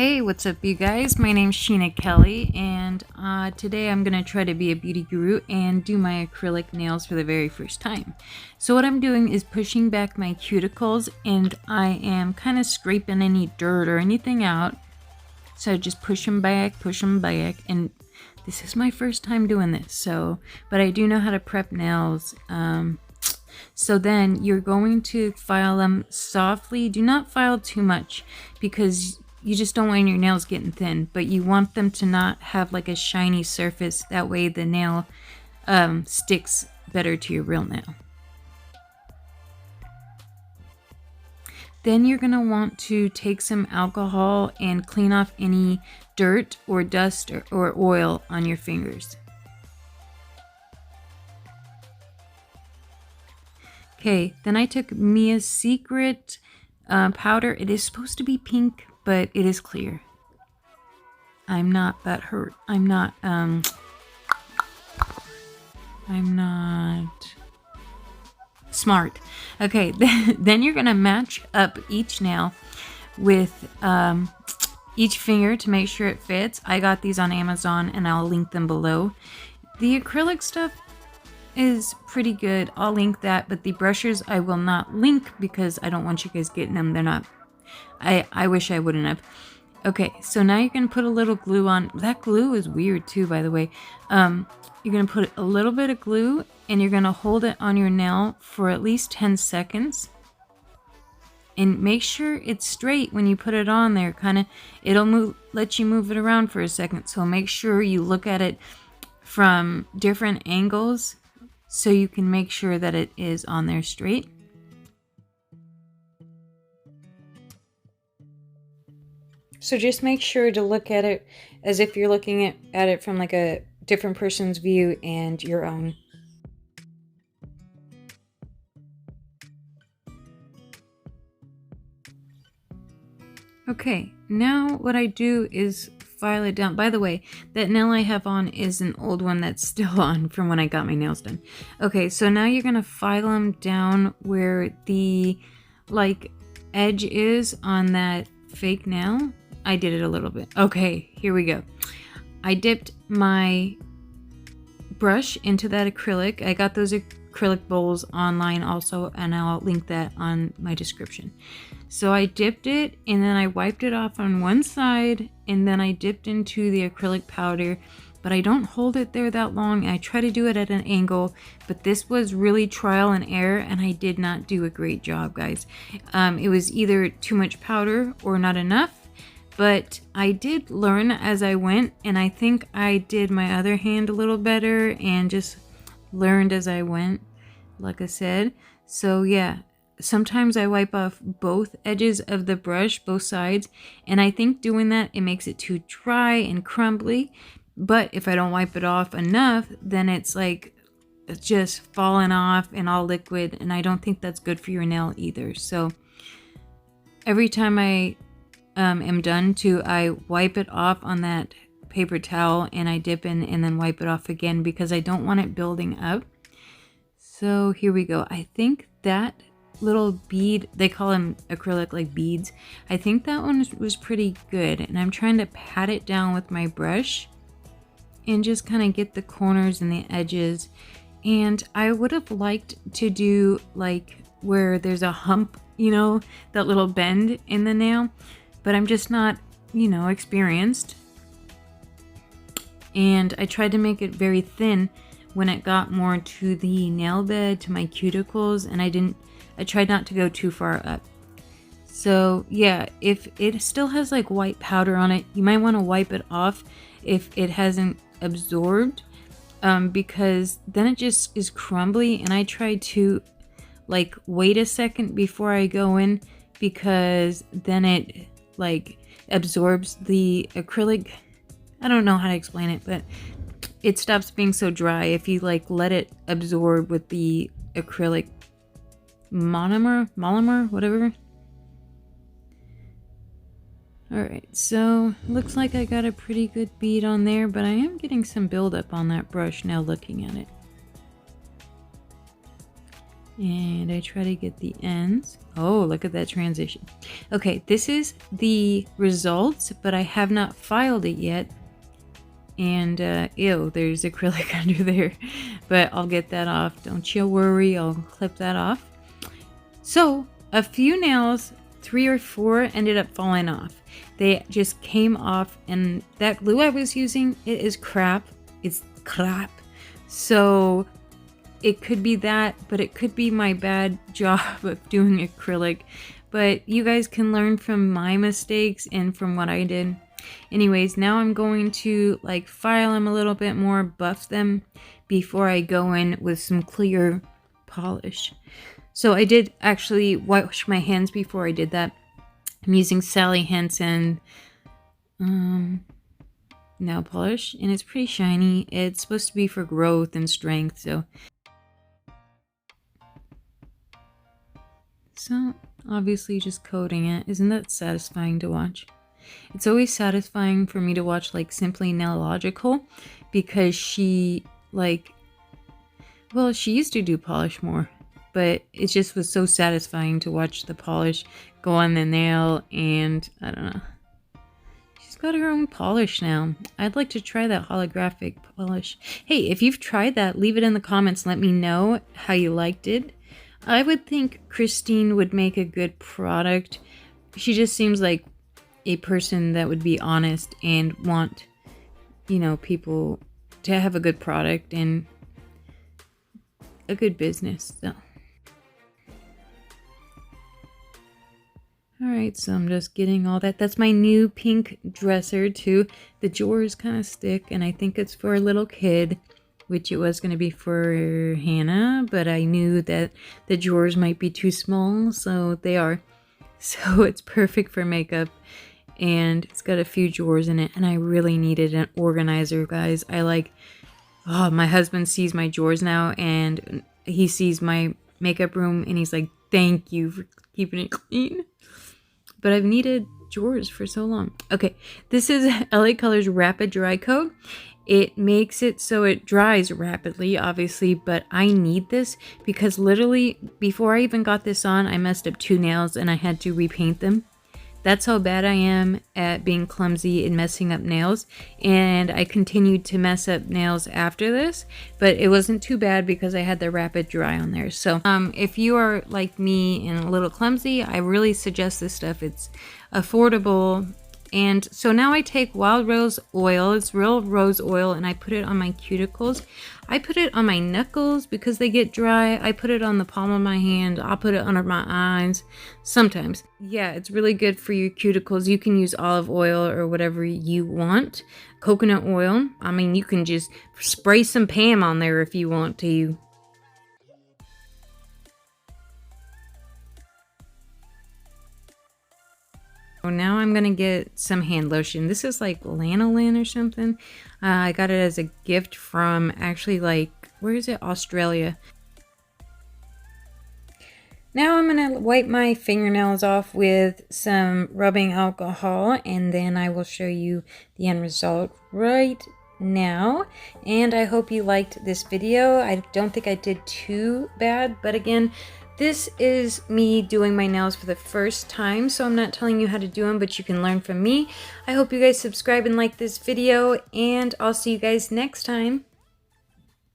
Hey, what's up you guys? My name's Sheena Kelly and today I'm going to try to be a beauty guru and do my acrylic nails for the very first time. So what I'm doing is pushing back my cuticles and I am kind of scraping any dirt or anything out. So just push them back, and this is my first time doing this. But I do know how to prep nails. So then you're going to file them softly. Do not file too much because you just don't want your nails getting thin, but you want them to not have like a shiny surface. That way the nail sticks better to your real nail. Then you're going to want to take some alcohol and clean off any dirt or dust or oil on your fingers. Okay, then I took Mia's Secret powder. It is supposed to be pink, but it is clear. I'm not butthurt. I'm not smart. Okay, then you're gonna match up each nail with each finger to make sure it fits. I got these on Amazon and I'll link them below. The acrylic stuff is pretty good. I'll link that, but the brushes I will not link because I don't want you guys getting them. They're not, I wish I wouldn't have. Okay, so now you're gonna put a little glue on. That glue is weird too, by the way. You're gonna put a little bit of glue and you're gonna hold it on your nail for at least 10 seconds. And make sure it's straight when you put it on there. It'll let you move it around for a second. So make sure you look at it from different angles so you can make sure that it is on there straight. So just make sure to look at it as if you're looking at it from like a different person's view and your own. Okay, now what I do is file it down. By the way, that nail I have on is an old one that's still on from when I got my nails done. Okay, so now you're gonna file them down where the edge is on that fake nail. I did it a little bit. Okay, here we go. I dipped my brush into that acrylic. I got those acrylic bowls online also, and I'll link that on my description. So I dipped it and then I wiped it off on one side and then I dipped into the acrylic powder, but I don't hold it there that long. I try to do it at an angle, but this was really trial and error and I did not do a great job, guys. It was either too much powder or not enough, but I did learn as I went, and I think I did my other hand a little better and just learned as I went, like I said. So yeah. Sometimes I wipe off both edges of the brush, both sides, and I think doing that, it makes it too dry and crumbly. But if I don't wipe it off enough, then it's just falling off and all liquid, and I don't think that's good for your nail either. So every time I am done I wipe it off on that paper towel and I dip in and then wipe it off again because I don't want it building up. So here we go. I think that little bead, they call them acrylic beads, I think that one was pretty good, and I'm trying to pat it down with my brush and just kind of get the corners and the edges. And I would have liked to do where there's a hump, that little bend in the nail, but I'm just not experienced, and I tried to make it very thin when it got more to the nail bed, to my cuticles, and I tried not to go too far up. So yeah, if it still has white powder on it, you might want to wipe it off if it hasn't absorbed, because then it just is crumbly. And I tried to wait a second before I go in, because then it absorbs the acrylic. I don't know how to explain it, but it stops being so dry if you let it absorb with the acrylic monomer, whatever. Alright, so looks like I got a pretty good bead on there, but I am getting some buildup on that brush now looking at it. And I try to get the ends. Oh, look at that transition. Okay, this is the results, but I have not filed it yet. And ew, there's acrylic under there, but I'll get that off. Don't you worry, I'll clip that off. So a few nails, 3 or 4, ended up falling off. They just came off, and that glue I was using, it is crap. It's crap. So it could be that, but it could be my bad job of doing acrylic. But you guys can learn from my mistakes and from what I did. Anyways, now I'm going to like file them a little bit more, buff them before I go in with some clear polish. So I did actually wash my hands before I did that. I'm using Sally Hansen nail polish, and it's pretty shiny. It's supposed to be for growth and strength, so obviously just coating it. Isn't that satisfying to watch? It's always satisfying for me to watch like Simply Nailogical, because she she used to do polish more, but it just was so satisfying to watch the polish go on the nail, and I don't know. She's got her own polish now. I'd like to try that holographic polish. Hey, if you've tried that, leave it in the comments. Let me know how you liked it. I would think Christine would make a good product. She just seems like a person that would be honest and want, you know, people to have a good product and a good business. So, alright, so I'm just getting all that. That's my new pink dresser too. The drawers kind of stick, and I think it's for a little kid, which it was going to be for Hannah, but I knew that the drawers might be too small, so they are. So it's perfect for makeup, and it's got a few drawers in it, and I really needed an organizer, guys. My husband sees my drawers now, and he sees my makeup room, and he's like, thank you for keeping it clean. But I've needed drawers for so long. Okay, this is LA Colors Rapid Dry Coat. It makes it so it dries rapidly, obviously, but I need this because literally before I even got this on, I messed up 2 nails and I had to repaint them. That's how bad I am at being clumsy and messing up nails, and I continued to mess up nails after this, but it wasn't too bad because I had the rapid dry on there. So if you are like me and a little clumsy, I really suggest this stuff. It's affordable. And so now I take wild rose oil, it's real rose oil, and I put it on my cuticles. I put it on my knuckles because they get dry. I put it on the palm of my hand. I'll put it under my eyes sometimes. Yeah, it's really good for your cuticles. You can use olive oil or whatever you want. Coconut oil. I mean, you can just spray some Pam on there if you want to. So now I'm going to get some hand lotion. This is like lanolin or something. I got it as a gift from actually where is it? Australia. Now I'm going to wipe my fingernails off with some rubbing alcohol, and then I will show you the end result right now. And I hope you liked this video. I don't think I did too bad, but again, this is me doing my nails for the first time, so I'm not telling you how to do them, but you can learn from me. I hope you guys subscribe and like this video, and I'll see you guys next time.